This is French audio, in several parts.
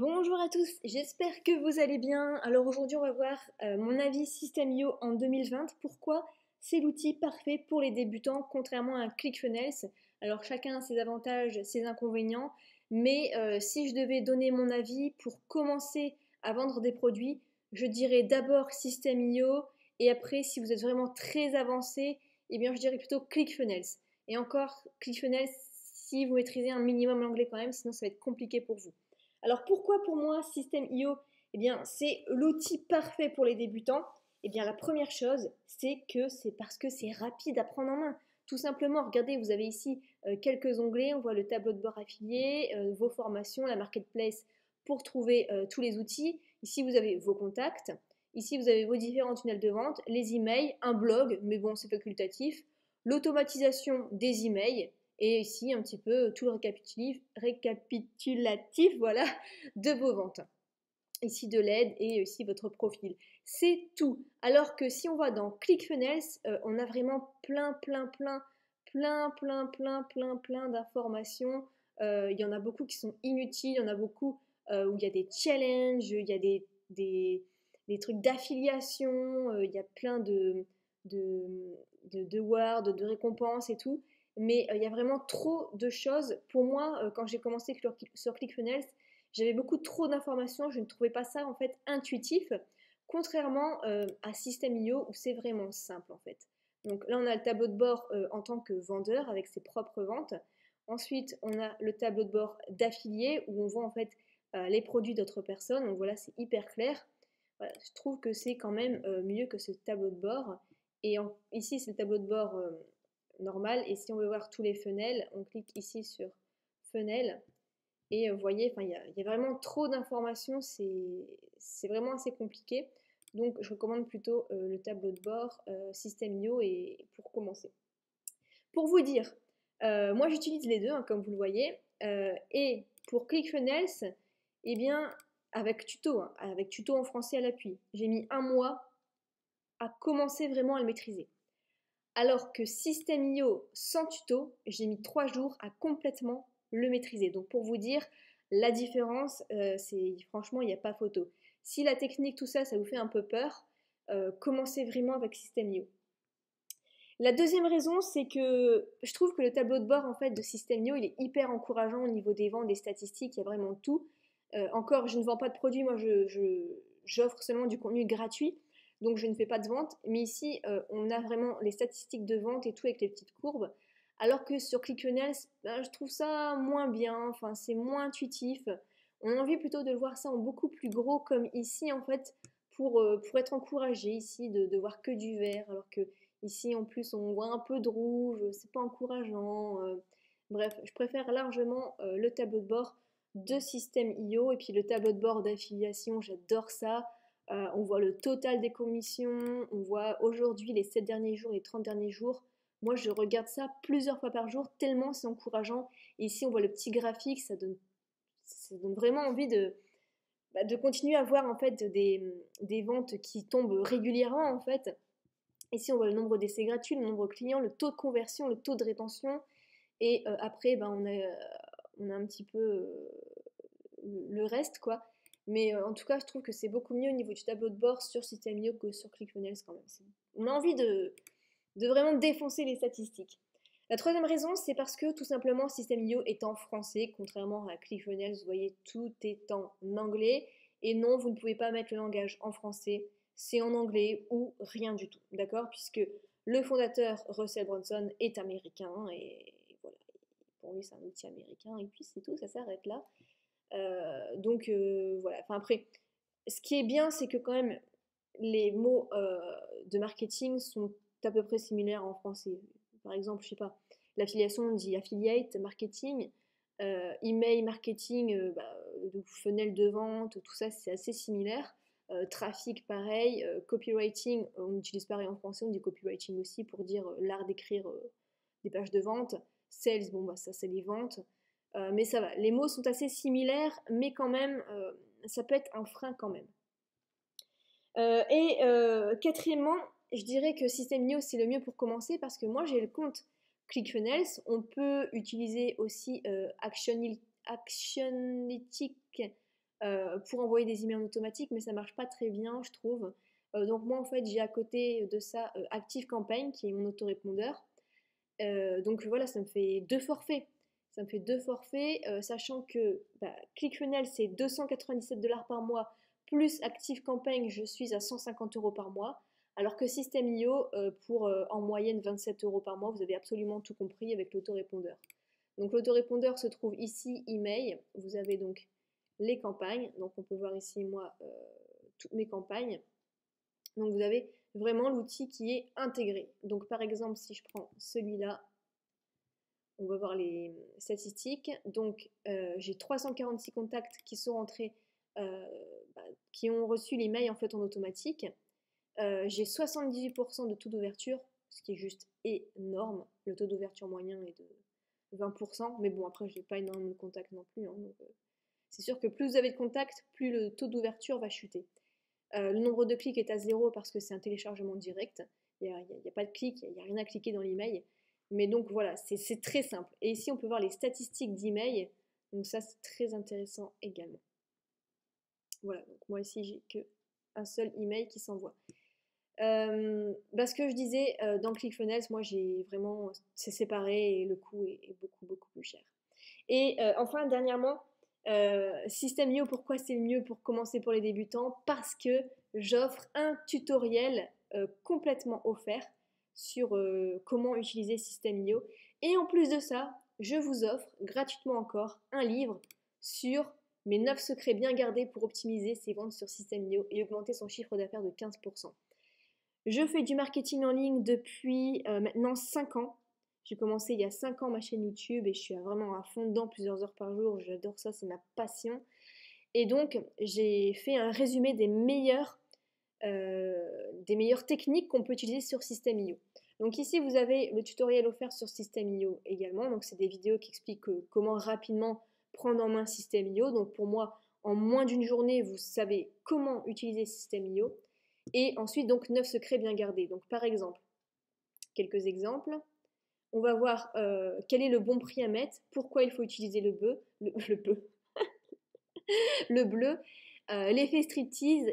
Bonjour à tous, j'espère que vous allez bien. Alors aujourd'hui on va voir mon avis System.io en 2020. Pourquoi c'est l'outil parfait pour les débutants contrairement à ClickFunnels. Alors chacun a ses avantages, ses inconvénients, mais si je devais donner mon avis pour commencer à vendre des produits, je dirais d'abord System.io et après si vous êtes vraiment très avancé, eh bien je dirais plutôt ClickFunnels. Et encore ClickFunnels si vous maîtrisez un minimum l'anglais quand même, sinon ça va être compliqué pour vous. Alors pourquoi pour moi System.io, eh bien c'est l'outil parfait pour les débutants? Eh bien la première chose, c'est que c'est parce que c'est rapide à prendre en main. Tout simplement, regardez, vous avez ici quelques onglets, on voit le tableau de bord affilié, vos formations, la marketplace pour trouver tous les outils. Ici vous avez vos contacts, ici vous avez vos différents tunnels de vente, les emails, un blog, mais bon c'est facultatif, l'automatisation des emails, et ici un petit peu tout le récapitulatif voilà, de vos ventes. Ici de l'aide et ici votre profil. C'est tout. Alors que si on va dans ClickFunnels, on a vraiment plein d'informations. Il y en a beaucoup qui sont inutiles, il y en a beaucoup où il y a des challenges, il y a des trucs d'affiliation, il y a plein de words, de récompenses et tout. Mais il y a vraiment trop de choses. Pour moi, quand j'ai commencé sur ClickFunnels, j'avais beaucoup trop d'informations, je ne trouvais pas ça en fait intuitif, contrairement à System.io où c'est vraiment simple en fait. Donc là on a le tableau de bord en tant que vendeur avec ses propres ventes. Ensuite on a le tableau de bord d'affilié où on voit en fait les produits d'autres personnes. Donc voilà, c'est hyper clair. Voilà, je trouve que c'est quand même mieux que ce tableau de bord. Et ici c'est le tableau de bord normal. Et si on veut voir tous les funnels, on clique ici sur funnel. Et vous voyez, il y a vraiment trop d'informations, c'est vraiment assez compliqué. Donc je recommande plutôt le tableau de bord System.io et pour commencer. Pour vous dire, moi j'utilise les deux, hein, comme vous le voyez. Et pour ClickFunnels, eh bien, avec tuto, hein, avec tuto en français à l'appui, j'ai mis un mois à commencer vraiment à le maîtriser. Alors que System.io sans tuto, j'ai mis 3 jours à complètement le maîtriser. Donc pour vous dire, la différence, c'est franchement, il n'y a pas photo. Si la technique, tout ça, ça vous fait un peu peur, commencez vraiment avec System.io. La deuxième raison, c'est que je trouve que le tableau de bord en fait de System.io, il est hyper encourageant au niveau des ventes, des statistiques, il y a vraiment tout. Encore, je ne vends pas de produits, moi j'offre seulement du contenu gratuit, donc je ne fais pas de vente. Mais ici, on a vraiment les statistiques de vente et tout avec les petites courbes. Alors que sur ClickFunnels, ben, je trouve ça moins bien, enfin c'est moins intuitif. On a envie plutôt de le voir ça en beaucoup plus gros comme ici en fait pour être encouragé ici de voir que du vert alors que ici en plus on voit un peu de rouge, c'est pas encourageant. Bref, je préfère largement le tableau de bord de System.io et puis le tableau de bord d'affiliation, j'adore ça. On voit le total des commissions, on voit aujourd'hui les 7 derniers jours, les 30 derniers jours. Moi, je regarde ça plusieurs fois par jour, tellement c'est encourageant. Et ici, on voit le petit graphique, ça donne vraiment envie de continuer à voir en fait des ventes qui tombent régulièrement en fait. Ici, on voit le nombre d'essais gratuits, le nombre de clients, le taux de conversion, le taux de rétention. Et après, ben, on a un petit peu le reste, quoi. Mais en tout cas, je trouve que c'est beaucoup mieux au niveau du tableau de bord sur System.io que sur ClickFunnels quand même. On a envie de vraiment défoncer les statistiques. La troisième raison, c'est parce que tout simplement System.io est en français, contrairement à ClickFunnels, vous voyez, tout est en anglais. Et non, vous ne pouvez pas mettre le langage en français, c'est en anglais ou rien du tout, d'accord? Puisque le fondateur, Russell Brunson, est américain et voilà, pour lui c'est un outil américain et puis c'est tout, ça s'arrête là. Donc voilà, enfin après, ce qui est bien, c'est que quand même les mots de marketing sont à peu près similaires en français. Par exemple, je sais pas, l'affiliation on dit affiliate marketing, email marketing, funnel de vente, tout ça c'est assez similaire. Trafic pareil, copywriting, on utilise pareil en français, on dit copywriting aussi pour dire l'art d'écrire des pages de vente. Sales, bon bah ça c'est les ventes. Mais ça va, les mots sont assez similaires, mais quand même, ça peut être un frein quand même. Quatrièmement, je dirais que System.io c'est le mieux pour commencer parce que moi j'ai le compte ClickFunnels. On peut utiliser aussi Actionlytics pour envoyer des emails en automatique, mais ça marche pas très bien, je trouve. Donc moi, en fait, j'ai à côté de ça ActiveCampaign, qui est mon autorépondeur. Donc voilà, ça me fait 2 forfaits. Ça me fait 2 forfaits, sachant que ClickFunnels, c'est 297 $ par mois, plus ActiveCampaign, je suis à 150 € par mois. Alors que System.io, pour en moyenne 27 € par mois, vous avez absolument tout compris avec l'autorépondeur. Donc l'autorépondeur se trouve ici, email. Vous avez donc les campagnes. Donc on peut voir ici, moi, toutes mes campagnes. Donc vous avez vraiment l'outil qui est intégré. Donc par exemple, si je prends celui-là, on va voir les statistiques. Donc j'ai 346 contacts qui sont rentrés, qui ont reçu l'email en fait en automatique. J'ai 78% de taux d'ouverture, ce qui est juste énorme. Le taux d'ouverture moyen est de 20%, mais bon, après, je n'ai pas énormément de contacts non plus. Hein, donc, c'est sûr que plus vous avez de contacts, plus le taux d'ouverture va chuter. Le nombre de clics est à 0 parce que c'est un téléchargement direct. Il n'y a pas de clic, il n'y a rien à cliquer dans l'email. Mais donc voilà, c'est très simple. Et ici, on peut voir les statistiques d'email. Donc ça, c'est très intéressant également. Voilà, donc moi ici, j'ai qu'un seul email qui s'envoie. Ce que je disais, dans ClickFunnels, moi j'ai vraiment, c'est séparé et le coût est beaucoup plus cher. Et enfin, dernièrement, System.io, pourquoi c'est le mieux pour commencer pour les débutants? Parce que j'offre un tutoriel complètement offert sur comment utiliser System.io. Et en plus de ça, je vous offre gratuitement encore un livre sur mes 9 secrets bien gardés pour optimiser ses ventes sur System.io et augmenter son chiffre d'affaires de 15%. Je fais du marketing en ligne depuis maintenant 5 ans. J'ai commencé il y a 5 ans ma chaîne YouTube et je suis vraiment à fond dedans, plusieurs heures par jour. J'adore ça, c'est ma passion. Et donc, j'ai fait un résumé des meilleures techniques qu'on peut utiliser sur System.io. Donc ici, vous avez le tutoriel offert sur System.io également. Donc, c'est des vidéos qui expliquent comment rapidement prendre en main System.io. Donc, pour moi, en moins d'une journée, vous savez comment utiliser System.io. Et ensuite, donc, 9 secrets bien gardés. Donc, par exemple, quelques exemples. On va voir quel est le bon prix à mettre, pourquoi il faut utiliser le bleu, l'effet striptease,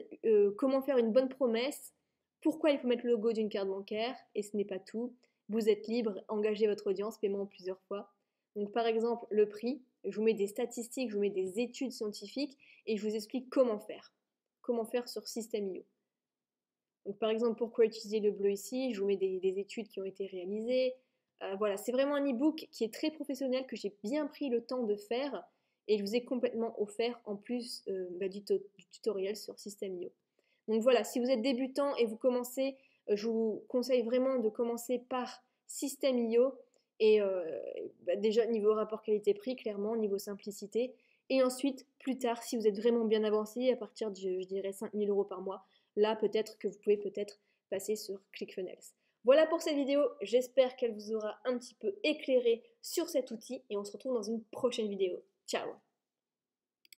comment faire une bonne promesse, pourquoi il faut mettre le logo d'une carte bancaire, et ce n'est pas tout. Vous êtes libre, engagez votre audience, paiement plusieurs fois. Donc, par exemple, le prix, je vous mets des statistiques, je vous mets des études scientifiques, et je vous explique comment faire. Comment faire sur System.io. Donc, par exemple, pourquoi utiliser le bleu ici? Je vous mets des études qui ont été réalisées. Voilà, c'est vraiment un e-book qui est très professionnel, que j'ai bien pris le temps de faire et je vous ai complètement offert en plus du tutoriel sur System.io. Donc voilà, si vous êtes débutant et vous commencez, je vous conseille vraiment de commencer par System.io et déjà niveau rapport qualité-prix, clairement, niveau simplicité. Et ensuite, plus tard, si vous êtes vraiment bien avancé, à partir de, je dirais, 5 000 € par mois, là, peut-être que vous pouvez passer sur ClickFunnels. Voilà pour cette vidéo, j'espère qu'elle vous aura un petit peu éclairé sur cet outil et on se retrouve dans une prochaine vidéo. Ciao!